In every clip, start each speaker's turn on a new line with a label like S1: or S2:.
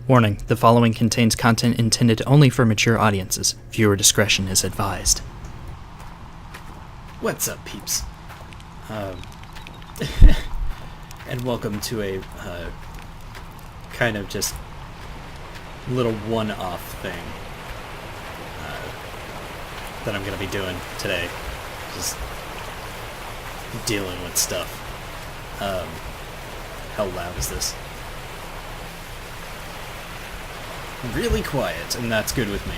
S1: Warning, the following contains content intended only for mature audiences. Viewer discretion is advised. What's up, peeps? And welcome to a kind of just little one-off thing that I'm going to be doing today. Just dealing with stuff. How loud is this? Really quiet, and that's good with me.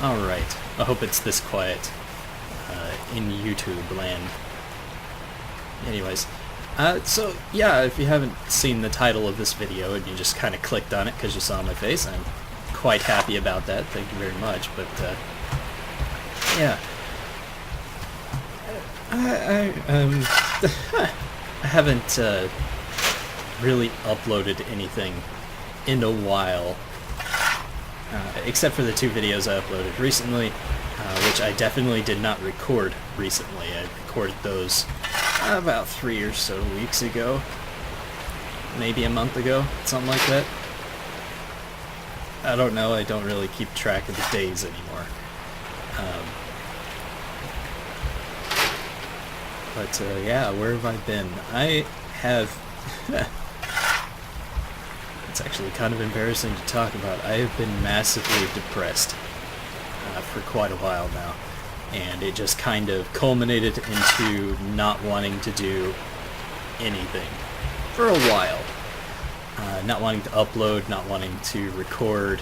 S1: Alright, I hope it's this quiet in YouTube land. Anyways, so yeah, if you haven't seen the title of this video and you just kind of clicked on it because you saw my face, I'm quite happy about that, thank you very much, but yeah. I haven't really uploaded anything in a while. Except for the two videos I uploaded recently, which I definitely did not record recently. I recorded those about 3 or so weeks ago, maybe a month ago, something like that. I don't know, I don't really keep track of the days anymore. But yeah, where have I been? I have... It's actually kind of embarrassing to talk about. I have been massively depressed for quite a while now, and it just kind of culminated into not wanting to do anything for a while. Not wanting to upload, not wanting to record,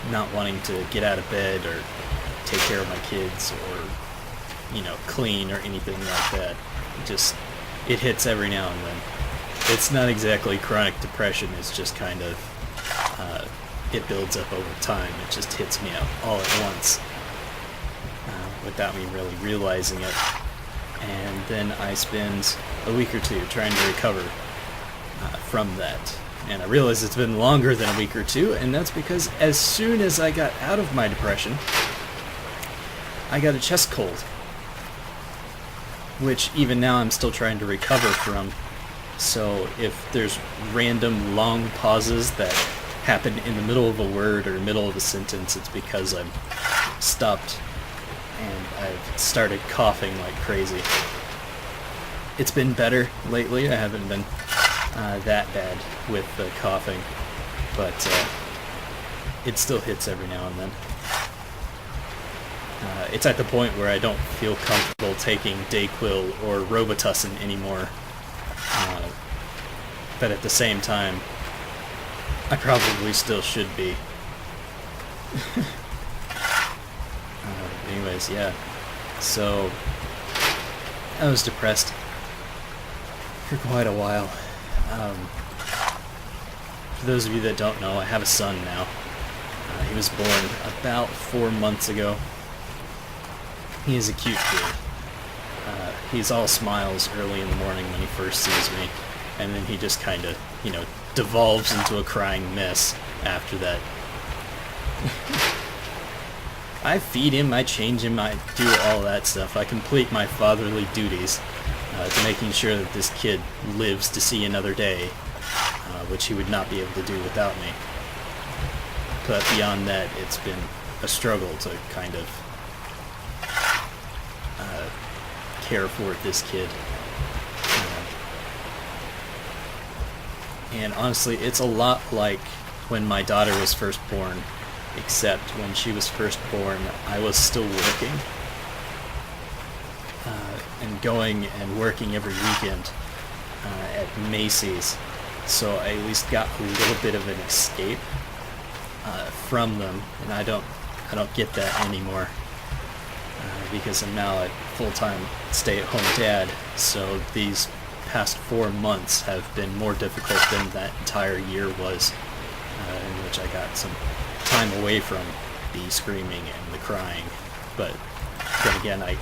S1: not wanting to get out of bed or take care of my kids or, you know, clean or anything like that. It hits every now and then. It's not exactly chronic depression, it's just kind of, it builds up over time. It just hits me out all at once, without me really realizing it. And then I spend a week or two trying to recover from that. And I realize it's been longer than a week or two, and that's because as soon as I got out of my depression, I got a chest cold, which even now I'm still trying to recover from. So if there's random long pauses that happen in the middle of a word or middle of a sentence, it's because I've stopped and I've started coughing like crazy. It's been better lately. I haven't been that bad with the coughing, but it still hits every now and then. It's at the point where I don't feel comfortable taking Dayquil or Robitussin anymore. But at the same time, I probably still should be. Anyways, yeah. So, I was depressed for quite a while. For those of you that don't know, I have a son now. He was born about 4 months ago. He is a cute kid. He's all smiles early in the morning when he first sees me, and then he just kind of, you know, devolves into a crying mess after that. I feed him, I change him, I do all that stuff. I complete my fatherly duties to making sure that this kid lives to see another day, which he would not be able to do without me. But beyond that, it's been a struggle to kind of care for this kid. And honestly, it's a lot like when my daughter was first born, except when she was first born, I was still working. And going and working every weekend at Macy's. So I at least got a little bit of an escape from them, and I don't get that anymore. Because I'm now a full-time stay-at-home dad, so these past 4 months have been more difficult than that entire year was, in which I got some time away from the screaming and the crying. But then again, I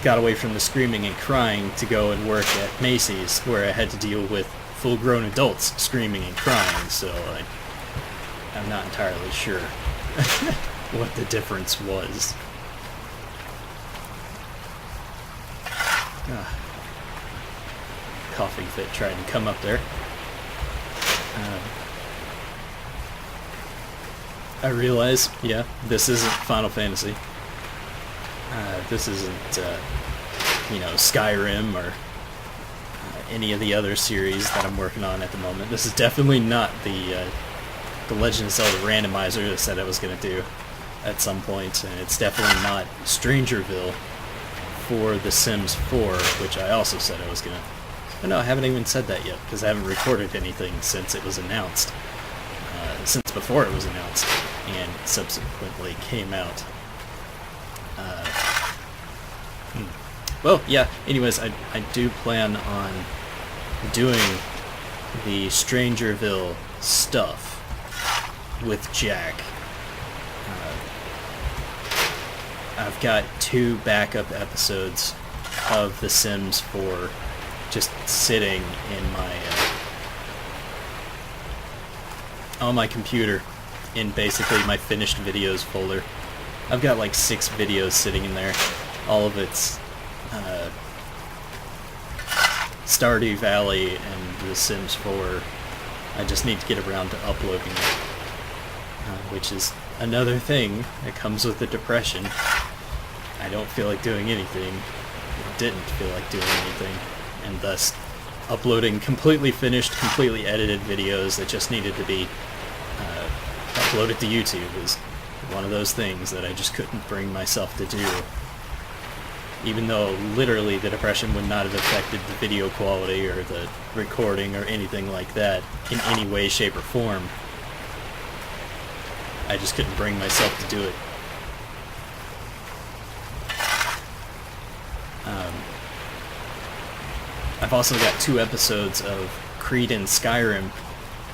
S1: got away from the screaming and crying to go and work at Macy's, where I had to deal with full-grown adults screaming and crying, so I'm not entirely sure what the difference was. Coughing fit trying to come up there. I realize, yeah, this isn't Final Fantasy. This isn't, Skyrim or any of the other series that I'm working on at the moment. This is definitely not the Legend of Zelda randomizer that I said I was going to do at some point, and it's definitely not Strangerville for The Sims 4, which I also said I was going to... Oh, no, I haven't even said that yet, because I haven't recorded anything since it was announced. Since before it was announced, and subsequently came out. Well, yeah, anyways, I do plan on doing the Strangerville stuff with Jack. I've got 2 backup episodes of The Sims 4 just sitting in my on my computer in basically my finished videos folder. I've got like 6 videos sitting in there. All of it's Stardew Valley and The Sims 4. I just need to get around to uploading it, which is another thing that comes with the depression. I don't feel like doing anything. I didn't feel like doing anything, and thus uploading completely finished, completely edited videos that just needed to be uploaded to YouTube is one of those things that I just couldn't bring myself to do. Even though literally the depression would not have affected the video quality or the recording or anything like that in any way, shape, or form. I just couldn't bring myself to do it. I've also got 2 episodes of Creed and Skyrim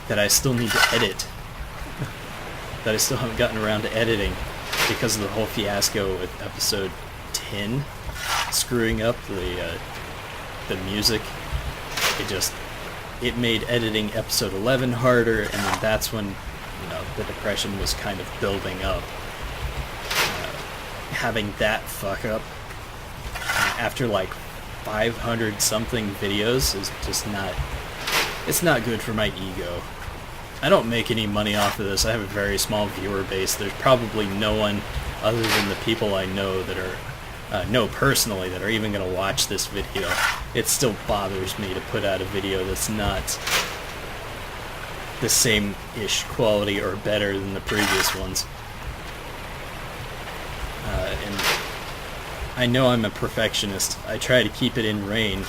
S1: that I still need to edit. That I still haven't gotten around to editing because of the whole fiasco with episode 10 screwing up the music. It made editing episode 11 harder, and then that's when the depression was kind of building up. Having that fuck up after like 500 something videos is just not, it's not good for my ego. I don't make any money off of this. I have a very small viewer base. There's probably no one other than the people I know that are know personally that are even going to watch this video. It still bothers me to put out a video that's not the same-ish quality or better than the previous ones. And I know I'm a perfectionist. I try to keep it in rein.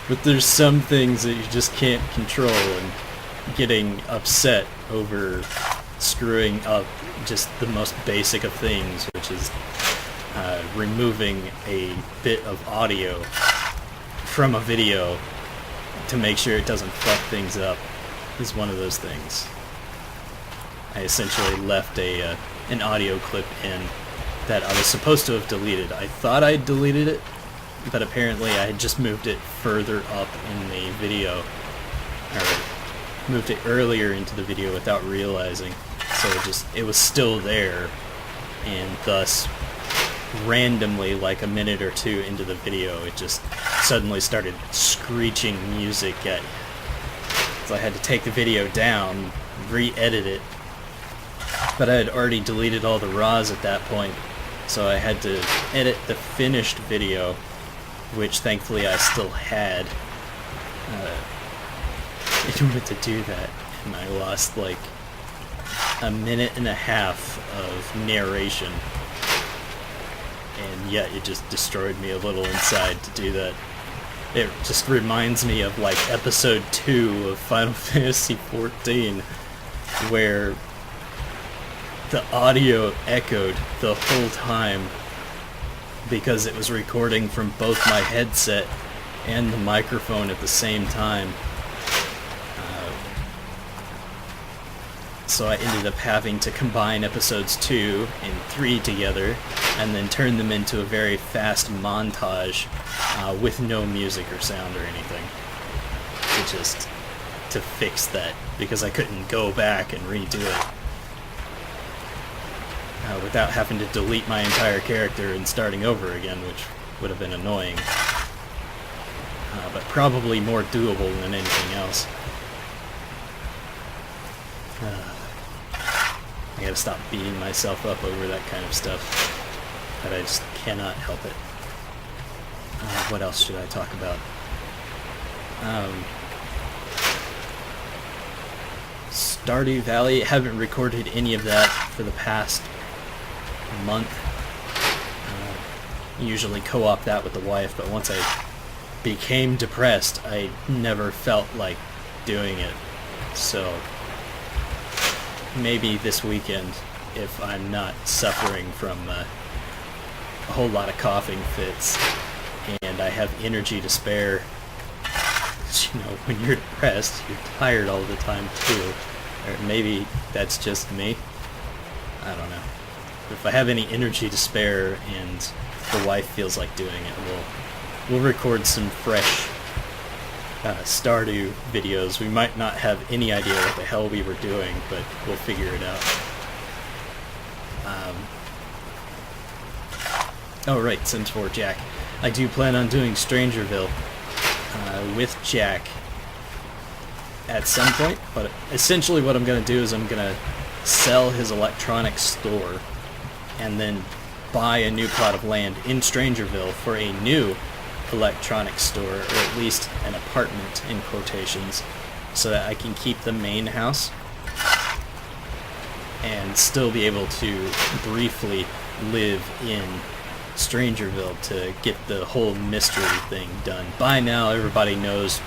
S1: But there's some things that you just can't control, and getting upset over screwing up just the most basic of things, which is removing a bit of audio from a video to make sure it doesn't fuck things up, is one of those things. I essentially left an audio clip in that I was supposed to have deleted. I thought I'd deleted it, but apparently I had just moved it further up in the video, or moved it earlier into the video without realizing. So it was still there, and thus randomly, like a minute or 2 into the video, it just suddenly started screeching music at you. So I had to take the video down, re-edit it, but I had already deleted all the RAWs at that point, so I had to edit the finished video, which thankfully I still had in order to do that, and I lost like a minute and a half of narration, and yet it just destroyed me a little inside to do that. It just reminds me of like episode 2 of Final Fantasy XIV, where the audio echoed the whole time because it was recording from both my headset and the microphone at the same time. So I ended up having to combine episodes 2 and 3 together and then turn them into a very fast montage with no music or sound or anything to fix that, because I couldn't go back and redo it without having to delete my entire character and starting over again, which would have been annoying, but probably more doable than anything else. I gotta stop beating myself up over that kind of stuff, but I just cannot help it. What else should I talk about? Stardew Valley, haven't recorded any of that for the past month. Usually co-op that with the wife, but once I became depressed, I never felt like doing it. So maybe this weekend, if I'm not suffering from a whole lot of coughing fits and I have energy to spare. You know, when you're depressed, you're tired all the time too. Or maybe that's just me. I don't know. If I have any energy to spare and the wife feels like doing it, we'll record some fresh Stardew videos. We might not have any idea what the hell we were doing, but we'll figure it out. Oh right, Sims 4 Jack. I do plan on doing Strangerville with Jack at some point, but essentially what I'm going to do is I'm going to sell his electronics store and then buy a new plot of land in Strangerville for a new electronics store, or at least an apartment in quotations, so that I can keep the main house and still be able to briefly live in Strangerville to get the whole mystery thing done. By now everybody knows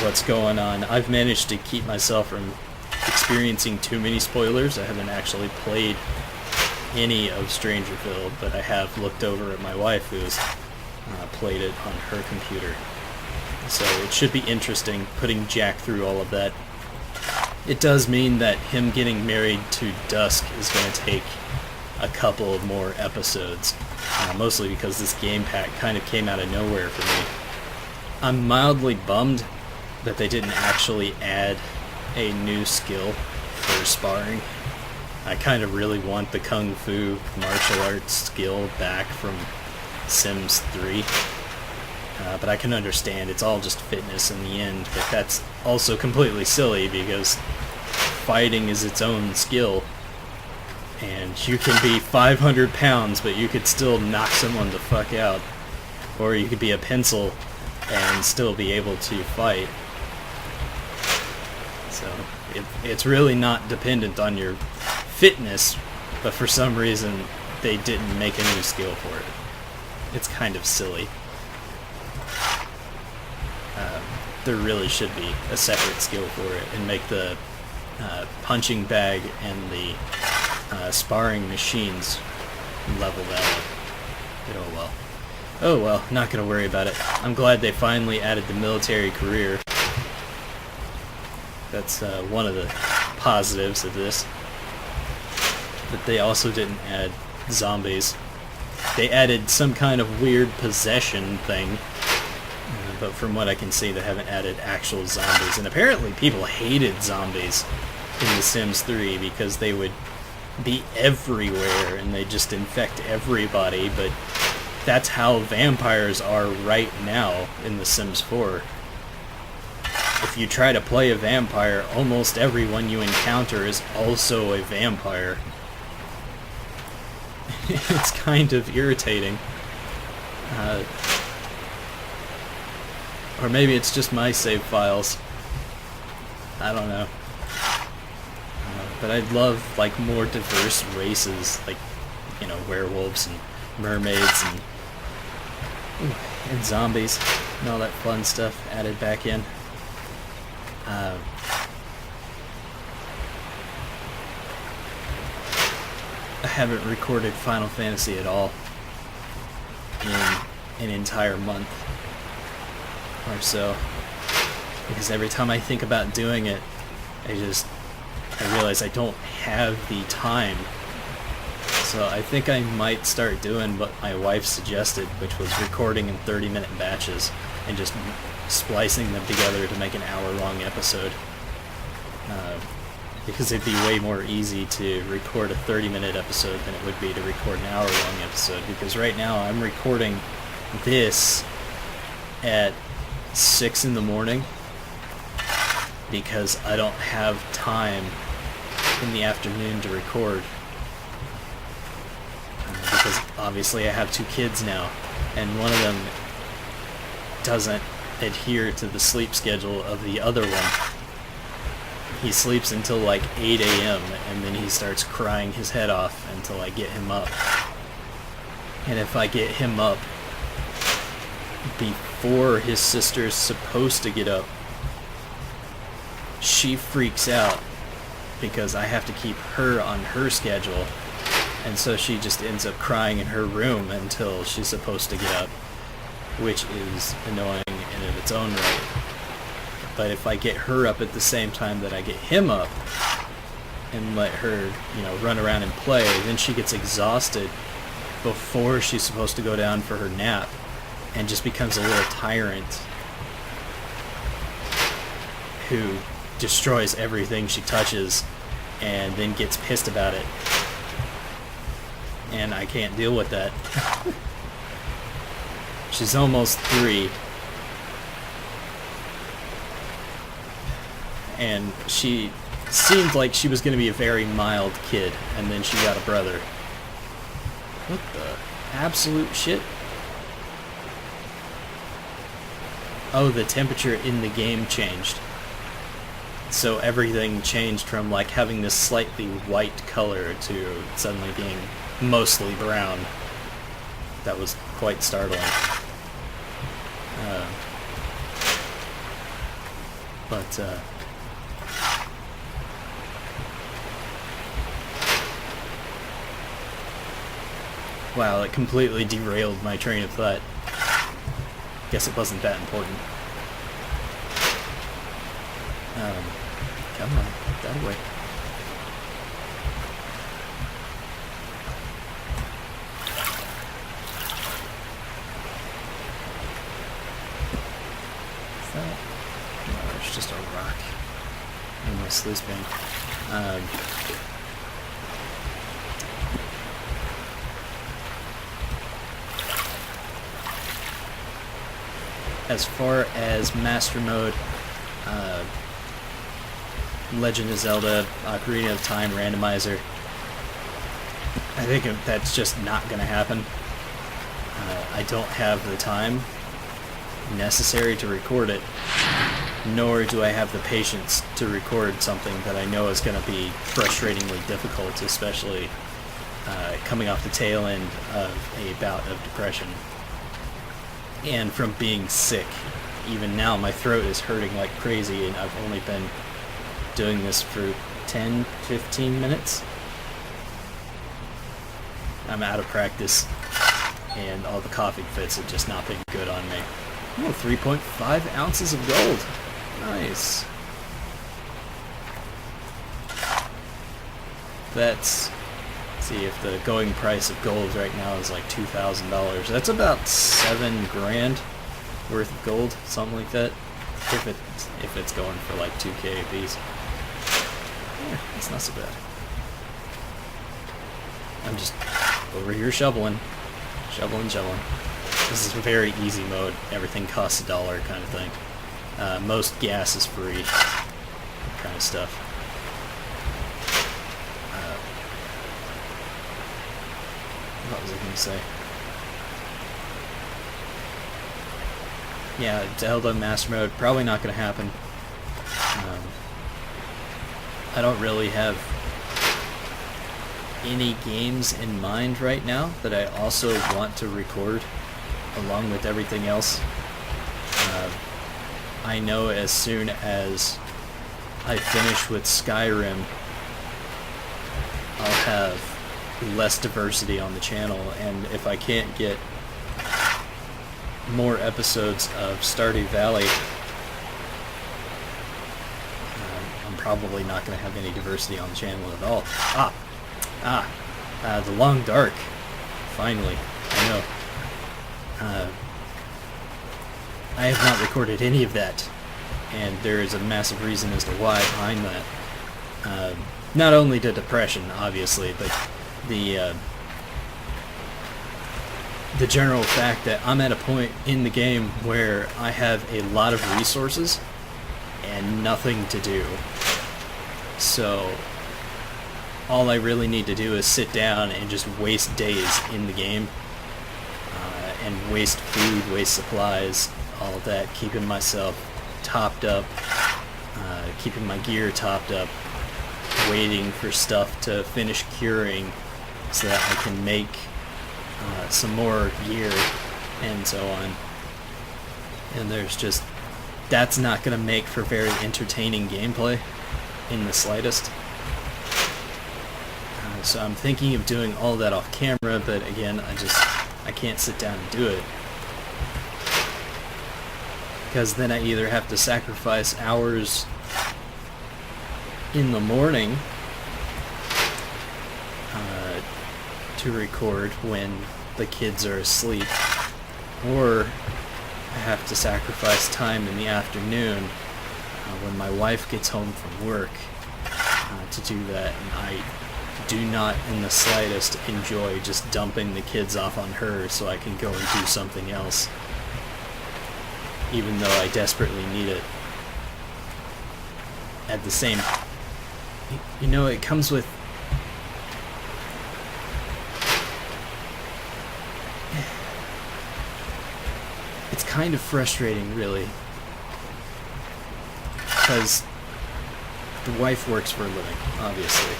S1: what's going on. I've managed to keep myself from experiencing too many spoilers. I haven't actually played any of Strangerville, but I have looked over at my wife who's played it on her computer. So it should be interesting putting Jack through all of that. It does mean that him getting married to Dusk is going to take a couple of more episodes, mostly because this game pack kind of came out of nowhere for me. I'm mildly bummed that they didn't actually add a new skill for sparring. I kind of really want the Kung Fu martial arts skill back from Sims 3, but I can understand it's all just fitness in the end, but that's also completely silly because fighting is its own skill. And you can be 500 pounds, but you could still knock someone the fuck out. Or you could be a pencil and still be able to fight. So, it's really not dependent on your fitness, but for some reason they didn't make a new skill for it. It's kind of silly. There really should be a separate skill for it, and make the punching bag and the sparring machines level that up. But oh well. Oh well, not gonna worry about it. I'm glad they finally added the military career. That's one of the positives of this. But they also didn't add zombies. They added some kind of weird possession thing, but from what I can see they haven't added actual zombies. And apparently people hated zombies in The Sims 3 because they would be everywhere and they just infect everybody, but that's how vampires are right now in The Sims 4. If you try to play a vampire, almost everyone you encounter is also a vampire. It's kind of irritating. Or maybe it's just my save files. I don't know. But I'd love, like, more diverse races, like, you know, werewolves and mermaids and zombies and all that fun stuff added back in. I haven't recorded Final Fantasy at all in an entire month or so, because every time I think about doing it, I realize I don't have the time. So I think I might start doing what my wife suggested, which was recording in 30-minute batches and just splicing them together to make an hour-long episode. Because it'd be way more easy to record a 30-minute episode than it would be to record an hour-long episode, because right now I'm recording this at 6 in the morning because I don't have time in the afternoon to record. Because obviously I have 2 kids now, and one of them doesn't adhere to the sleep schedule of the other one. He sleeps until like 8 a.m. and then he starts crying his head off until I get him up. And if I get him up before his sister's supposed to get up, she freaks out because I have to keep her on her schedule, and so she just ends up crying in her room until she's supposed to get up, which is annoying in of its own right. But if I get her up at the same time that I get him up and let her, run around and play, then she gets exhausted before she's supposed to go down for her nap and just becomes a little tyrant who destroys everything she touches and then gets pissed about it. And I can't deal with that. She's almost 3. And she seemed like she was going to be a very mild kid, and then she got a brother. What the absolute shit? Oh, the temperature in the game changed. So everything changed from like having this slightly white color to suddenly being mostly brown. That was quite startling. Wow, it completely derailed my train of thought. Guess it wasn't that important. Come on, put that away. Is that? No, it's just a rock in my sluice bank. As far as Master Mode, Legend of Zelda, Ocarina of Time randomizer, I think that's just not going to happen. I don't have the time necessary to record it, nor do I have the patience to record something that I know is going to be frustratingly difficult, especially coming off the tail end of a bout of depression. And from being sick. Even now my throat is hurting like crazy, and I've only been doing this for 10-15 minutes. I'm out of practice, and all the coughing fits have just not been good on me. Oh, 3.5 ounces of gold. Nice. That's... see, if the going price of gold right now is like $2,000, that's about $7,000 worth of gold, something like that. If it's going for like 2K apiece, yeah, it's not so bad. I'm just over here shoveling. This is a very easy mode. Everything costs $1 kind of thing. Most gas is free, kind of stuff. What was I going to say? Yeah, Zelda Master Mode, probably not going to happen. I don't really have any games in mind right now that I also want to record along with everything else. I know as soon as I finish with Skyrim, I'll have less diversity on the channel, and if I can't get more episodes of Stardew Valley, I'm probably not going to have any diversity on the channel at all. The Long Dark. Finally, I know. I have not recorded any of that, and there is a massive reason as to why behind that. Not only the depression, obviously, but the general fact that I'm at a point in the game where I have a lot of resources and nothing to do. So all I really need to do is sit down and just waste days in the game, and waste food, waste supplies, all of that, keeping myself topped up, keeping my gear topped up, waiting for stuff to finish curing so that I can make some more gear and so on. And that's not going to make for very entertaining gameplay in the slightest. So I'm thinking of doing all that off camera, but again, I can't sit down and do it. Because then I either have to sacrifice hours in the morning to record when the kids are asleep, or I have to sacrifice time in the afternoon when my wife gets home from work to do that, and I do not in the slightest enjoy just dumping the kids off on her so I can go and do something else, even though I desperately need it. At the same, it comes with it's kind of frustrating, really, because the wife works for a living, obviously.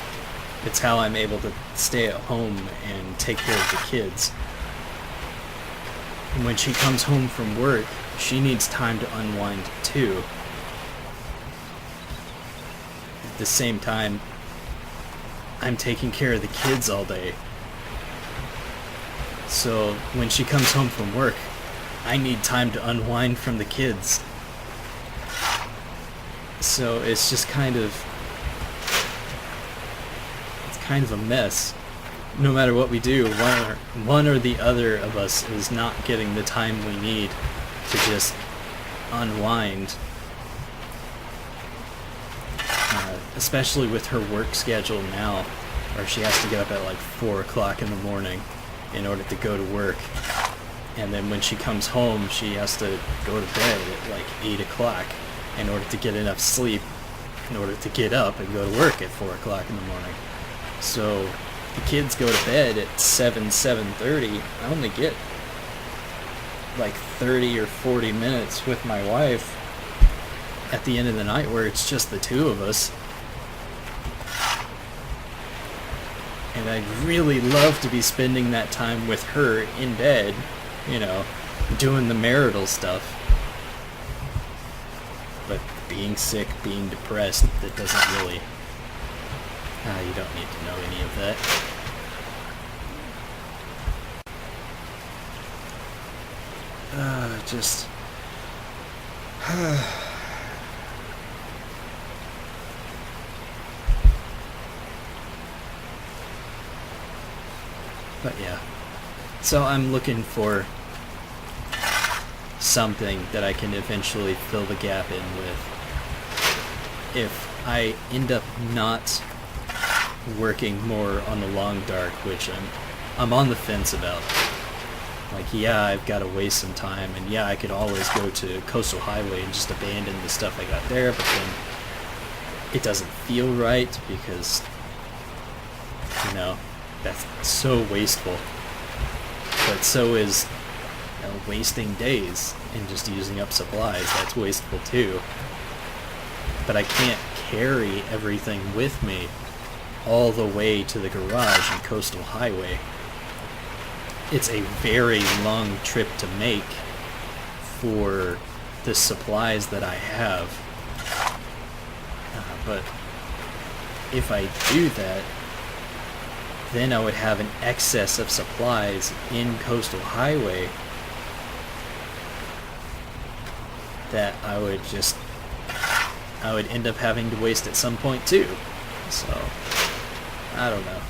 S1: It's how I'm able to stay at home and take care of the kids. And when she comes home from work, she needs time to unwind too. At the same time, I'm taking care of the kids all day. So when she comes home from work, I need time to unwind from the kids. So it's just kind of a mess. No matter what we do, one or the other of us is not getting the time we need to just unwind. Especially with her work schedule now, where she has to get up at like 4 o'clock in the morning in order to go to work. And then when she comes home, she has to go to bed at like 8 o'clock in order to get enough sleep, in order to get up and go to work at 4 o'clock in the morning. So the kids go to bed at 7:30. I only get like 30 or 40 minutes with my wife at the end of the night where it's just the two of us. And I'd really love to be spending that time with her in bed, doing the marital stuff. But being sick, being depressed, that doesn't really... you don't need to know any of that. But yeah. So I'm looking for something that I can eventually fill the gap in with. If I end up not working more on the long dark, which I'm on the fence about. Like, yeah, I've got to waste some time, and yeah, I could always go to Coastal Highway and just abandon the stuff I got there, but then it doesn't feel right because, that's so wasteful. But so is wasting days and just using up supplies. That's wasteful too. But I can't carry everything with me all the way to the garage and Coastal Highway. It's a very long trip to make for the supplies that I have. But if I do that, then I would have an excess of supplies in Coastal Highway that I would end up having to waste at some point too. So, I don't know.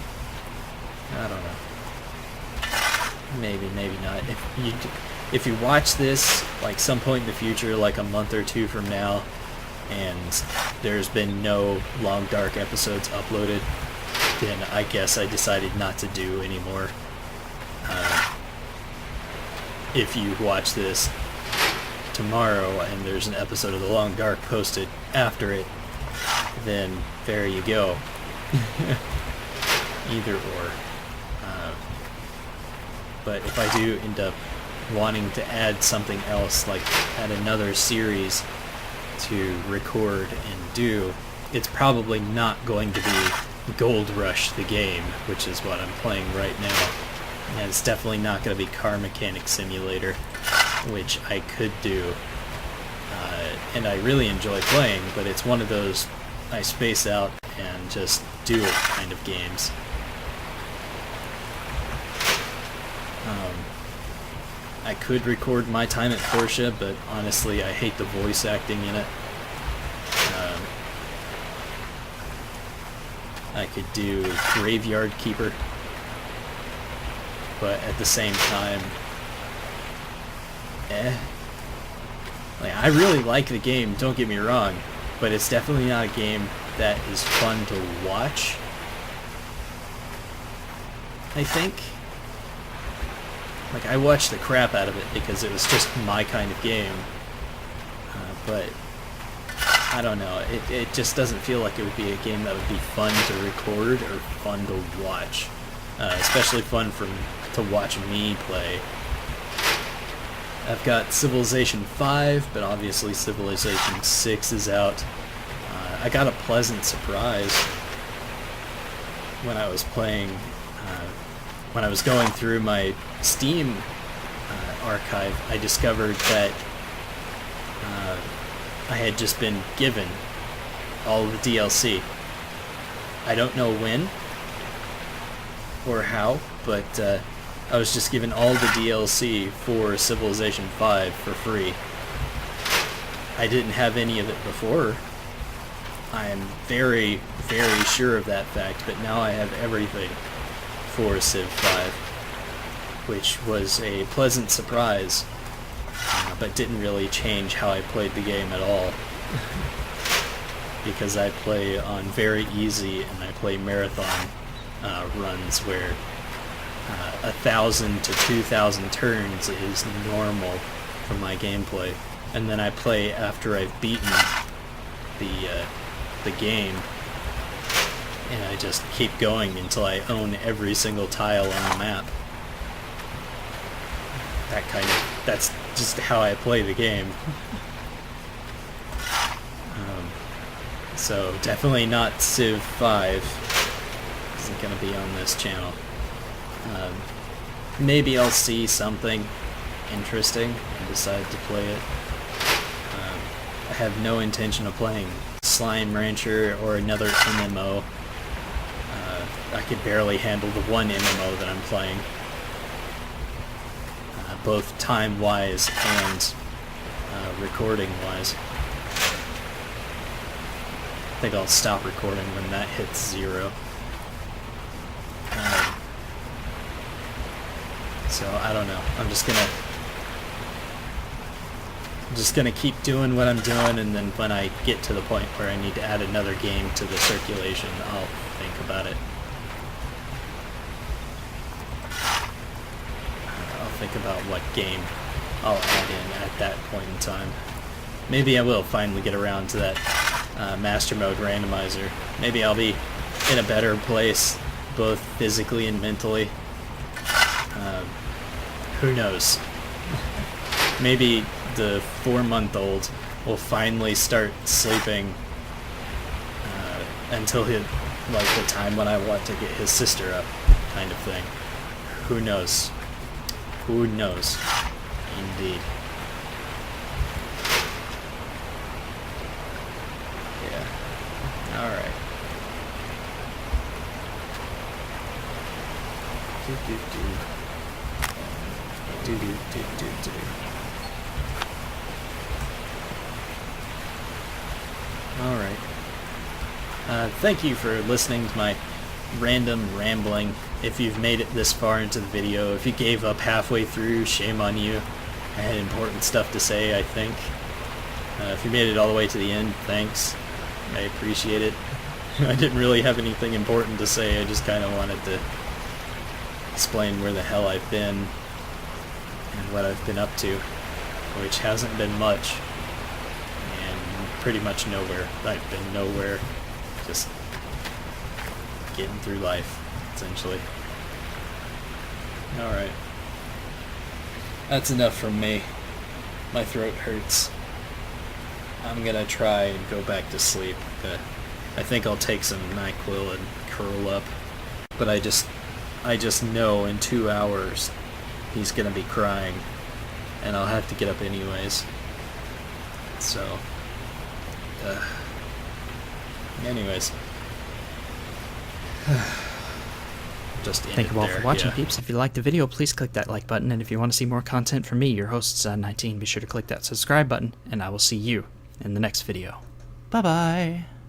S1: Maybe not. If you watch this like some point in the future, like a month or two from now, and there's been no Long Dark episodes uploaded, then I guess I decided not to do anymore. If you watch this tomorrow and there's an episode of The Long Dark posted after it, then there you go. either or. But if I do end up wanting to add something else, like add another series to record and do, it's probably not going to be Gold Rush the game, which is what I'm playing right now. And it's definitely not going to be Car Mechanic Simulator, which I could do. And I really enjoy playing, but it's one of those I space out and just do it kind of games. I could record my time at Porsche, but honestly I hate the voice acting in it. I could do Graveyard Keeper, but at the same time, like, I really like the game, don't get me wrong, but it's definitely not a game that is fun to watch, I think. Like, I watched the crap out of it because it was just my kind of game, but I don't know, it just doesn't feel like it would be a game that would be fun to record or fun to watch, especially fun to watch me play. I've got Civilization 5, but obviously Civilization 6 is out. I got a pleasant surprise when I was playing, when I was going through my Steam archive. I discovered that I had just been given all of the DLC. I don't know when or how, but I was just given all the DLC for Civilization 5 for free. I didn't have any of it before. I am very, very sure of that fact, but now I have everything for Civ 5, which was a pleasant surprise, but didn't really change how I played the game at all. Because I play on very easy, and I play marathon runs where 1,000 to 2,000 turns is normal for my gameplay, and then I play after I've beaten the game, and I just keep going until I own every single tile on the map. That's just how I play the game. So definitely not Civ 5 isn't going to be on this channel. Maybe I'll see something interesting and decide to play it. I have no intention of playing Slime Rancher or another MMO. I could barely handle the one MMO that I'm playing, both time-wise and recording-wise. I think I'll stop recording when that hits 0. So I don't know. I'm just gonna keep doing what I'm doing, and then when I get to the point where I need to add another game to the circulation, I'll think about it. I'll think about what game I'll add in at that point in time. Maybe I will finally get around to that Master Mode randomizer. Maybe I'll be in a better place, both physically and mentally. Who knows? Maybe the 4-month-old will finally start sleeping until the time when I want to get his sister up, kind of thing. Who knows? Who knows? Indeed. Yeah. Alright. Alright. Thank you for listening to my random rambling. If you've made it this far into the video, if you gave up halfway through, shame on you. I had important stuff to say, I think. If you made it all the way to the end, thanks. I appreciate it. I didn't really have anything important to say, I just kind of wanted to explain where the hell I've been and what I've been up to, which hasn't been much, and pretty much nowhere. I've been nowhere, just getting through life. essentially. Alright. That's enough from me. My throat hurts. I'm gonna try and go back to sleep. I think I'll take some NyQuil and curl up. But I just know in 2 hours he's gonna be crying, and I'll have to get up anyways. So, anyways. Just end
S2: Thank
S1: it
S2: you all
S1: there,
S2: for watching,
S1: yeah.
S2: peeps. If you liked the video, please click that like button, and if you want to see more content from me, your host, Zod19, be sure to click that subscribe button, and I will see you in the next video. Bye-bye!